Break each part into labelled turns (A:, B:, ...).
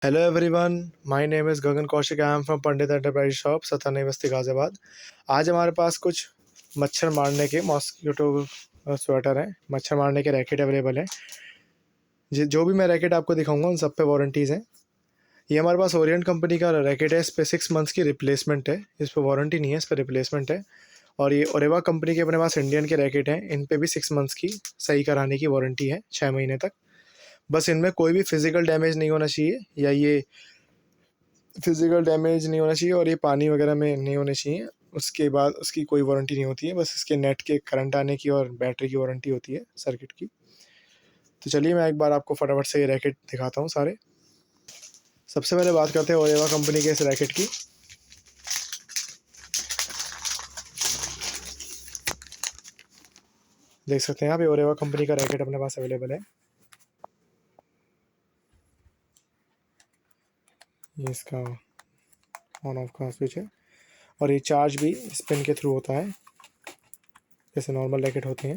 A: Hello everyone, my name is Gagan Kaushik. I am from Pandit Enterprise Shop, सतानवे बस्ती गाजियाबाद। आज हमारे पास कुछ मच्छर मारने के मॉस्किटो स्वेटर हैं, मच्छर मारने के रैकेट अवेलेबल हैं। जो भी मैं रैकेट आपको दिखाऊंगा उन सब पे वारंटीज़ हैं। ये हमारे पास ओरिएंट कंपनी का रैकेट है, इस पर 6 मंथ्स की रिप्लेसमेंट है, इस पर वारंटी नहीं है, इस पर रिप्लेसमेंट है। और ये ओरेवा कंपनी के अपने पास इंडियन के रैकेट हैं, इन पे भी 6 मंथ्स की सही कराने की वारंटी है, 6 महीने तक। बस इनमें कोई भी फिजिकल डैमेज नहीं होना चाहिए, या ये फिजिकल डैमेज नहीं होना चाहिए और ये पानी वगैरह में नहीं होने चाहिए। उसके बाद उसकी कोई वारंटी नहीं होती है, बस इसके नेट के करंट आने की और बैटरी की वारंटी होती है, सर्किट की। तो चलिए मैं एक बार आपको फटाफट से ये रैकेट दिखाता हूँ सारे। सबसे पहले बात करते हैं ओरेवा कंपनी के इस रैकेट की। देख सकते हैं आप, ये ओरेवा कंपनी का रैकेट अपने पास अवेलेबल है। ये इसका ऑन ऑफ का स्विच है और ये चार्ज भी स्पिन के थ्रू होता है, जैसे नॉर्मल रैकेट होते हैं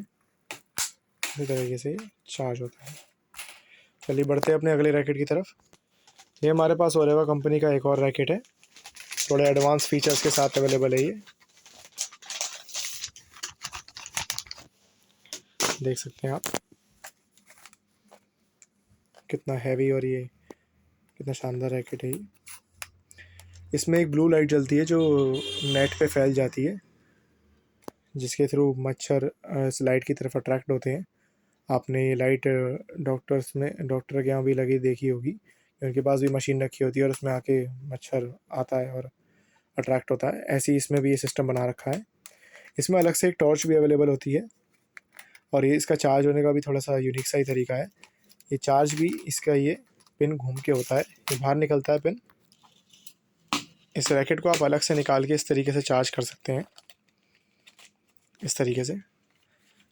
A: इसी तरीके से चार्ज होता है। चलिए बढ़ते हैं अपने अगले रैकेट की तरफ। ये हमारे पास ओरेवा कंपनी का एक और रैकेट है, थोड़े एडवांस फीचर्स के साथ अवेलेबल है। ये देख सकते हैं आप, कितना हैवी और ये कितना शानदार रैकेट है। ये इसमें एक ब्लू लाइट जलती है जो नेट पे फैल जाती है, जिसके थ्रू मच्छर इस लाइट की तरफ अट्रैक्ट होते हैं। आपने ये लाइट डॉक्टर के यहाँ भी लगी देखी होगी, उनके पास भी मशीन रखी होती है और उसमें आके मच्छर आता है और अट्रैक्ट होता है। ऐसे ही इसमें भी ये सिस्टम बना रखा है। इसमें अलग से एक टॉर्च भी अवेलेबल होती है और ये इसका चार्ज होने का भी थोड़ा सा यूनिक सा ही तरीका है। ये चार्ज भी इसका ये पिन घूम के होता है, ये बाहर निकलता है पिन। इस रैकेट को आप अलग से निकाल के इस तरीके से चार्ज कर सकते हैं, इस तरीके से,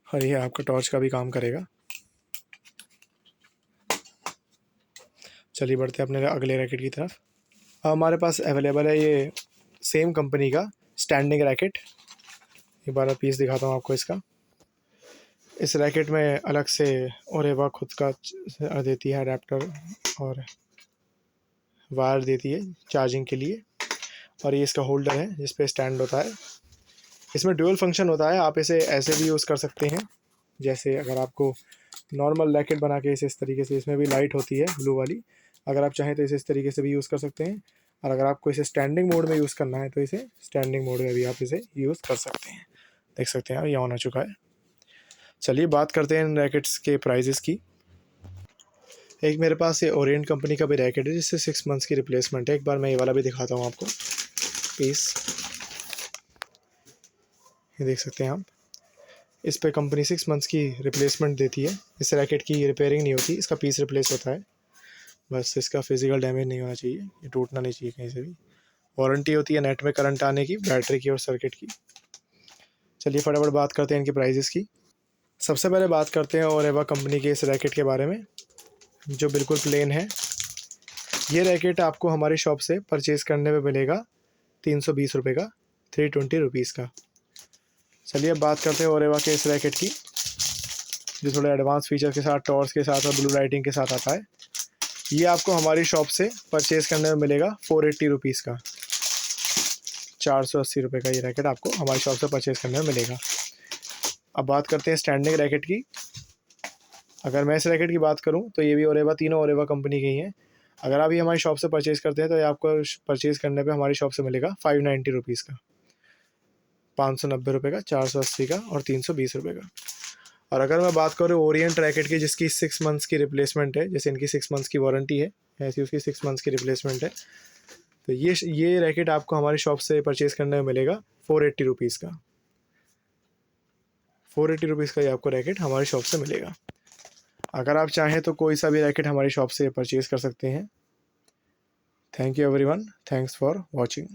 A: और ये आपका टॉर्च का भी काम करेगा। चलिए बढ़ते हैं अपने अगले रैकेट की तरफ। अब हमारे पास अवेलेबल है ये सेम कंपनी का स्टैंडिंग रैकेट। एक बार पीस दिखाता हूँ आपको इसका। इस रैकेट में अलग से ओरेवा खुद का देती है अडेप्टर और वायर देती है चार्जिंग के लिए, और ये इसका होल्डर है जिस पे स्टैंड होता है। इसमें ड्यूअल फंक्शन होता है, आप इसे ऐसे भी यूज़ कर सकते हैं, जैसे अगर आपको नॉर्मल रैकेट बना के इसे इस तरीके से, इसमें भी लाइट होती है ब्लू वाली, अगर आप चाहें तो इसे इस तरीके से भी यूज़ कर सकते हैं। और अगर आपको इसे स्टैंडिंग मोड में यूज़ करना है तो इसे स्टैंडिंग मोड में भी आप इसे यूज़ कर सकते हैं। देख सकते हैं, ये ऑन हो चुका है। चलिए बात करते हैं इन रैकेट्स के प्राइजेस की। एक मेरे पास ये ओरिएंट कंपनी का भी रैकेट है जिससे 6 मंथ्स की रिप्लेसमेंट है। एक बार मैं ये वाला भी दिखाता हूँ आपको पीस। ये देख सकते हैं आप, इस पे कंपनी 6 मंथ्स की रिप्लेसमेंट देती है। इस रैकेट की रिपेयरिंग नहीं होती, इसका पीस रिप्लेस होता है, बस इसका फिजिकल डैमेज नहीं होना चाहिए, ये टूटना नहीं चाहिए कहीं से भी। वारंटी होती है नेट में करंट आने की, बैटरी की और सर्किट की। चलिए फटाफट बात करते हैं इनके प्राइजेस की। सबसे पहले बात करते हैं ओरेवा कंपनी के इस रैकेट के बारे में, जो बिल्कुल प्लेन है। ये रैकेट आपको हमारी शॉप से परचेज़ करने में मिलेगा 320 रुपये का, 320 रुपीज़ का। चलिए अब बात करते हैं ओरेवा के इस रैकेट की, जो थोड़े एडवांस फीचर के साथ, टॉर्च के साथ और ब्लू लाइटिंग के साथ आता है। ये आपको हमारी शॉप से परचेज़ करने में मिलेगा 480 रुपीज़ का, 480 रुपये का ये रैकेट आपको हमारी शॉप से परचेज़ करने में मिलेगा। अब बात करते हैं स्टैंडिंग रैकेट की। अगर मैं इस रैकेट की बात करूं तो ये भी ओरेवा, तीनों ओरेवा कंपनी की ही हैं। अगर आप ये हमारी शॉप से परचेज़ करते हैं तो ये आपको परचेज़ करने पे हमारी शॉप से मिलेगा 590 रुपीज़ का, 590 रुपये का, 480 का और 320 रुपये का। और अगर मैं बात करूँ ओरिएंट रैकेट की, जिसकी 6 मंथ्स की रिप्लेसमेंट है, जैसे इनकी 6 मंथ्स की वारंटी है, ऐसी उसकी 6 मंथ्स की रिप्लेसमेंट है, तो ये रैकेट आपको हमारी शॉप से परचेज़ करने में मिलेगा 480 रुपीज़ का। 480 रुपीज़ का ये आपको रैकेट हमारी शॉप से मिलेगा। अगर आप चाहें तो कोई सा भी रैकेट हमारी शॉप से परचेज़ कर सकते हैं। Thank you everyone, thanks for watching.